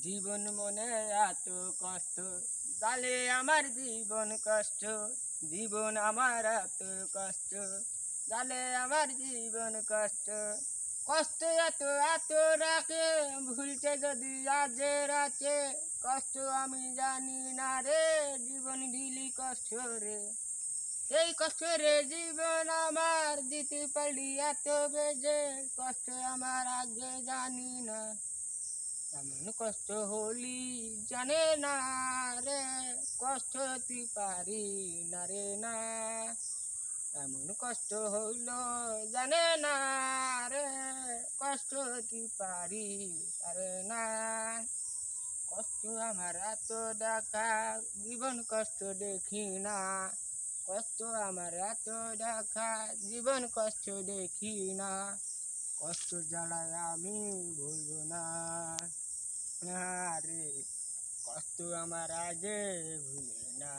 জীবন মনে এত কষ্ট, জালে আমার জীবন কষ্ট, জীবন আমার এত কষ্ট, জালে আমার জীবন কষ্ট, কষ্ট এত এত রাখে ভুলতে যদি আজে রাতে, কষ্ট আমি জানি না রে, জীবন ঢিলি কষ্ট রে, এই কষ্ট রে জীবন আমার দিতে পারি এত বেজে, কষ্ট আমার আগে জানি না, এমন কষ্ট হলি জানে না রে, কষ্ট তুই পারি না রে না, এমন কষ্ট হইল জানে না রে, কষ্ট তুই পারি আরে না, কষ্ট আমার এত দেখা জীবন কষ্ট দেখি না, কষ্ট আমার এত দেখা জীবন কষ্ট দেখি না, কষ্ট জ্বালায় আমি ভুলব না, না রে, কষ্ট আমার আগে ভুলে না।